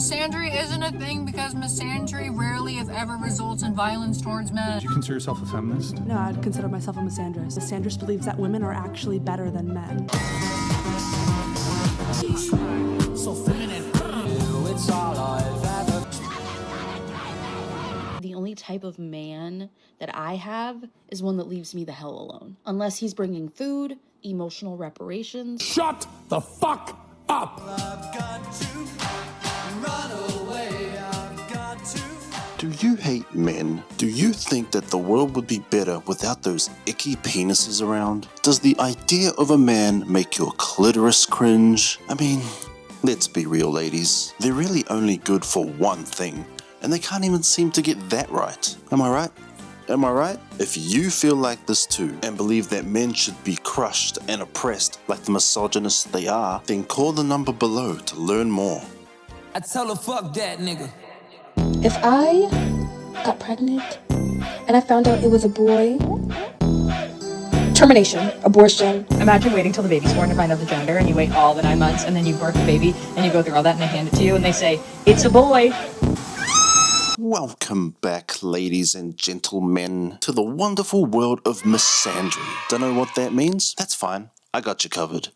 misandry isn't a thing because misandry rarely, if ever, results in violence towards men. Do you consider yourself a feminist? No, I'd consider myself a misandrist. Misandrist believes that women are actually better than men. So feminine, it's all I've ever. The only type of man that I have is one that leaves me the hell alone. Unless he's bringing food, emotional reparations. Shut the fuck up! Do you hate men? Do you think that the world would be better without those icky penises around? Does the idea of a man make your clitoris cringe? I mean, let's be real, ladies. They're really only good for one thing, and they can't even seem to get that right. Am I right? Am I right? If you feel like this too, and believe that men should be crushed and oppressed like the misogynists they are, then call the number below to learn more. I tell her fuck that nigga. If I got pregnant and I found out it was a boy, termination, abortion. Imagine waiting till the baby's born to find out the gender, and you wait all the 9 months, and then you birth the baby, and you go through all that, and they hand it to you, and they say, it's a boy. Welcome back, ladies and gentlemen, to the wonderful world of misandry. Don't know what that means? That's fine. I got you covered.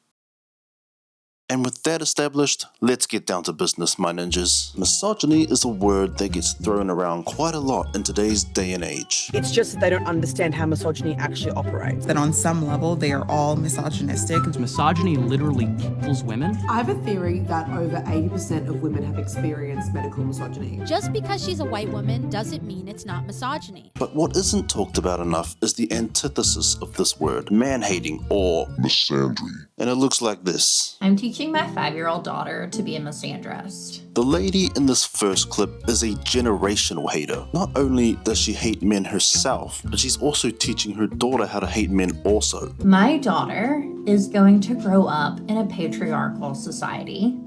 And with that established, let's get down to business, my ninjas. Misogyny is a word that gets thrown around quite a lot in today's day and age. It's just that they don't understand how misogyny actually operates. That on some level, they are all misogynistic. Misogyny literally kills women. I have a theory that over 80% of women have experienced medical misogyny. Just because she's a white woman doesn't mean it's not misogyny. But what isn't talked about enough is the antithesis of this word, man-hating or misandry. And it looks like this. I'm teaching my 5-year-old daughter to be a misandrist. The lady in this first clip is a generational hater. Not only does she hate men herself, but she's also teaching her daughter how to hate men also. My daughter is going to grow up in a patriarchal society,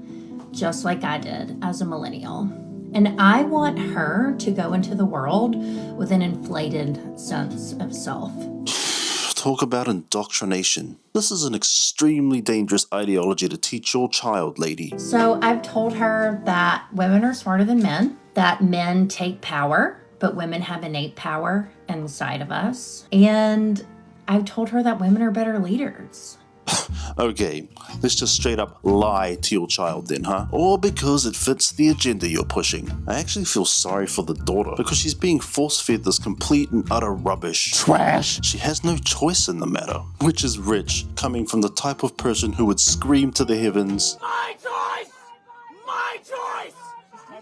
just like I did as a millennial. And I want her to go into the world with an inflated sense of self. Talk about indoctrination. This is an extremely dangerous ideology to teach your child, lady. So I've told her that women are smarter than men, that men take power, but women have innate power inside of us. And I've told her that women are better leaders. Okay, let's just straight up lie to your child then, huh? Or because it fits the agenda you're pushing. I actually feel sorry for the daughter because she's being force-fed this complete and utter rubbish. Trash! She has no choice in the matter, which is rich, coming from the type of person who would scream to the heavens, "My choice! My choice!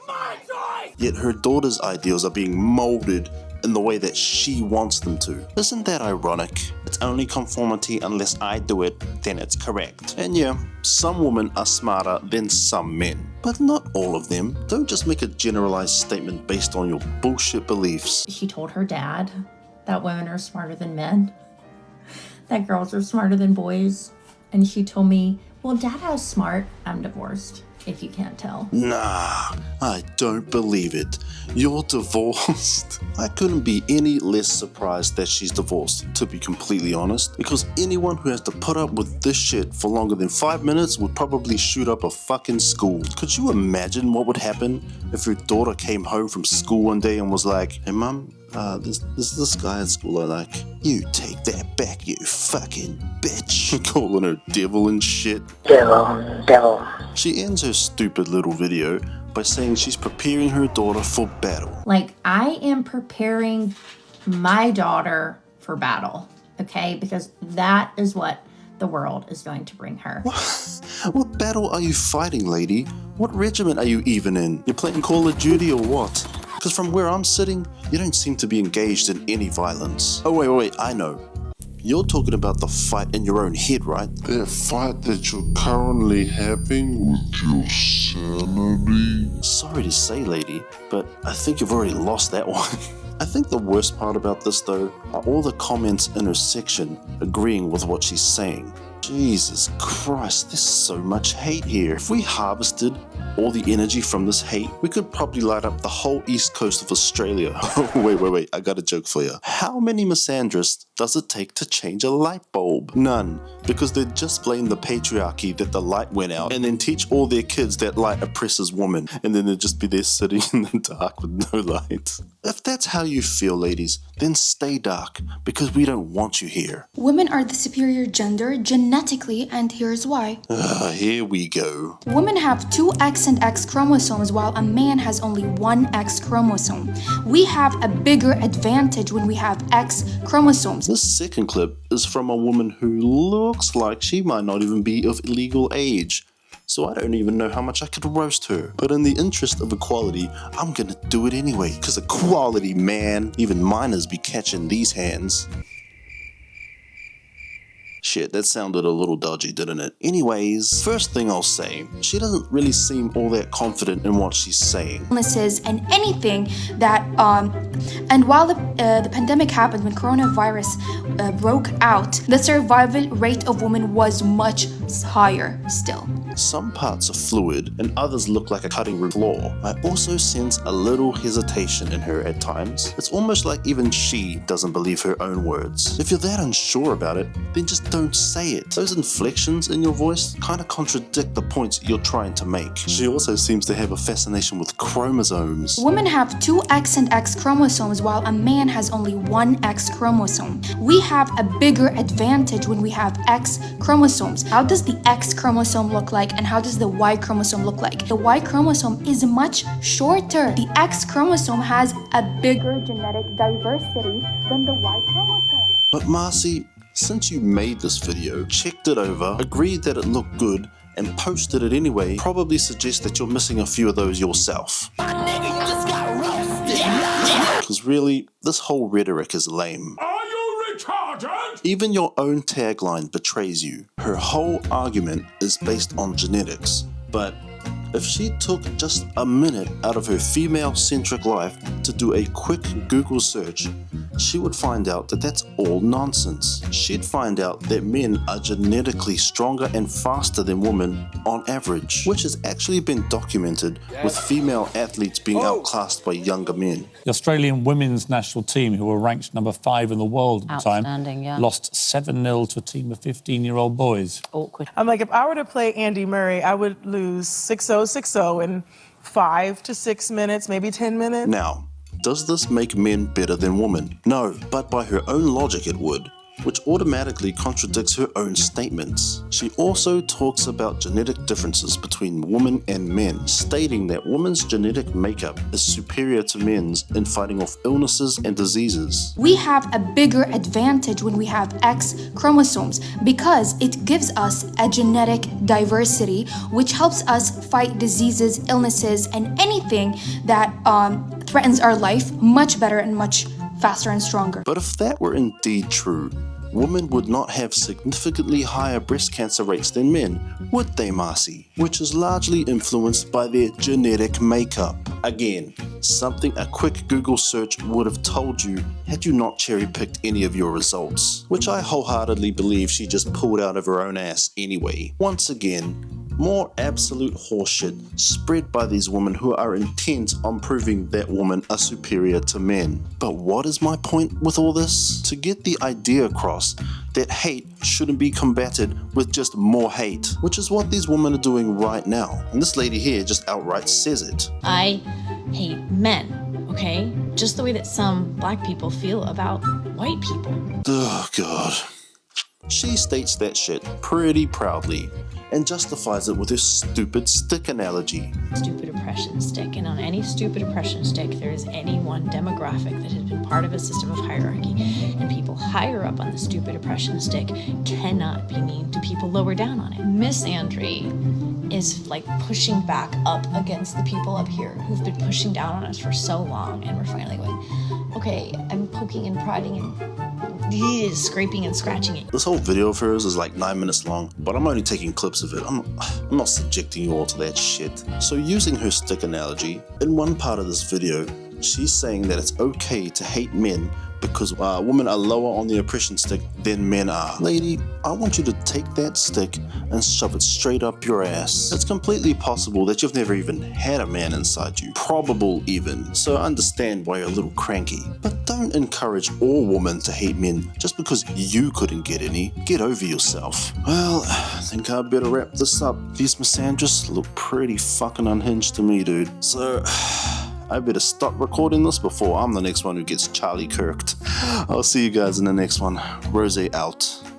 My choice!" Yet her daughter's ideals are being molded in the way that she wants them to. Isn't that ironic? It's only conformity unless I do it, then it's correct. And yeah, some women are smarter than some men, but not all of them. Don't just make a generalized statement based on your bullshit beliefs. She told her dad that women are smarter than men, that girls are smarter than boys. And she told me, well, dad has smart, I'm divorced. If you can't tell. Nah, I don't believe it. You're divorced? I couldn't be any less surprised that she's divorced, to be completely honest, because anyone who has to put up with this shit for longer than 5 minutes would probably shoot up a fucking school. Could you imagine what would happen if your daughter came home from school one day and was like, "Hey mom, this guy at school I like. You take that back, you fucking bitch." Calling her devil and shit. Devil. She ends her stupid little video by saying she's preparing her daughter for battle. Like, I am preparing my daughter for battle, okay? Because that is what the world is going to bring her. What battle are you fighting, lady? What regiment are you even in? You're playing Call of Duty or what? Because from where I'm sitting, you don't seem to be engaged in any violence. Oh wait, I know. You're talking about the fight in your own head, right? That fight that you're currently having with your sanity? Sorry to say, lady, but I think you've already lost that one. I think the worst part about this, though, are all the comments in her section agreeing with what she's saying. Jesus Christ, there's so much hate here. If we harvested all the energy from this hate, we could probably light up the whole east coast of Australia. Wait, I got a joke for you. How many misandrists does it take to change a light bulb? None, because they'd just blame the patriarchy that the light went out and then teach all their kids that light oppresses women, and then they'd just be there sitting in the dark with no light. If that's how you feel, ladies, then stay dark, because we don't want you here. Women are the superior gender genetically, and here's why. Here we go. Women have 2 X and X chromosomes while a man has only 1 X chromosome. We have a bigger advantage when we have X chromosomes. This second clip is from a woman who looks like she might not even be of legal age. So I don't even know how much I could roast her. But in the interest of equality, I'm gonna do it anyway. Cause equality, man. Even minors be catching these hands. Shit, that sounded a little dodgy, didn't it? Anyways, first thing I'll say, she doesn't really seem all that confident in what she's saying. Illnesses and anything that, and while the pandemic happened, when coronavirus broke out, the survival rate of women was much higher still. Some parts are fluid and others look like a cutting room floor. I also sense a little hesitation in her at times. It's almost like even she doesn't believe her own words. If you're that unsure about it, then just don't say it. Those inflections in your voice kind of contradict the points you're trying to make. She also seems to have a fascination with chromosomes. Women have 2 X and X chromosomes while a man has only 1 X chromosome. We have a bigger advantage when we have X chromosomes. How does the X chromosome look like, and how does the Y chromosome look like? The Y chromosome is much shorter. The X chromosome has a bigger genetic diversity than the Y chromosome. But Marcy, since you made this video, checked it over, agreed that it looked good, and posted it anyway, probably suggests that you're missing a few of those yourself. Because really, this whole rhetoric is lame. Are you retarded? Even your own tagline betrays you. Her whole argument is based on genetics, but if she took just a minute out of her female-centric life to do a quick Google search, she would find out that that's all nonsense. She'd find out that men are genetically stronger and faster than women on average, which has actually been documented with female athletes being outclassed by younger men. The Australian women's national team, who were ranked number 5 in the world at the time, lost 7-0 to a team of 15-year-old boys. Awkward. I'm like, if I were to play Andy Murray, I would lose 6-0, 6-0 in 5 to 6 minutes, maybe 10 minutes. Now, does this make men better than women? No, but by her own logic it would, which automatically contradicts her own statements. She also talks about genetic differences between women and men, stating that women's genetic makeup is superior to men's in fighting off illnesses and diseases. We have a bigger advantage when we have X chromosomes because it gives us a genetic diversity which helps us fight diseases, illnesses, and anything that threatens our life much better and much faster and stronger. But if that were indeed true, women would not have significantly higher breast cancer rates than men, would they, Marcy? Which is largely influenced by their genetic makeup. Again, something a quick Google search would have told you had you not cherry-picked any of your results, which I wholeheartedly believe she just pulled out of her own ass anyway. Once again, more absolute horseshit spread by these women who are intent on proving that women are superior to men. But what is my point with all this? To get the idea across that hate shouldn't be combated with just more hate, which is what these women are doing right now. And this lady here just outright says it. I hate men, okay? Just the way that some black people feel about white people. Oh God. She states that shit pretty proudly and justifies it with her stupid stick analogy. Stupid oppression stick, and on any stupid oppression stick there is any one demographic that has been part of a system of hierarchy, and people higher up on the stupid oppression stick cannot be mean to people lower down on it. Misandry is like pushing back up against the people up here who've been pushing down on us for so long, and we're finally going, okay, I'm poking and prodding and scraping and scratching it. This whole video of hers is like 9 minutes long, but I'm only taking clips of it. I'm not subjecting you all to that shit. So using her stick analogy, in one part of this video, she's saying that it's okay to hate men because women are lower on the oppression stick than men are. Lady, I want you to take that stick and shove it straight up your ass. It's completely possible that you've never even had a man inside you. Probable even. So I understand why you're a little cranky. But don't encourage all women to hate men just because you couldn't get any. Get over yourself. Well, I think I better wrap this up. These misandrists look pretty fucking unhinged to me, dude. So I better stop recording this before I'm the next one who gets Charlie Kirked. I'll see you guys in the next one. Rose out.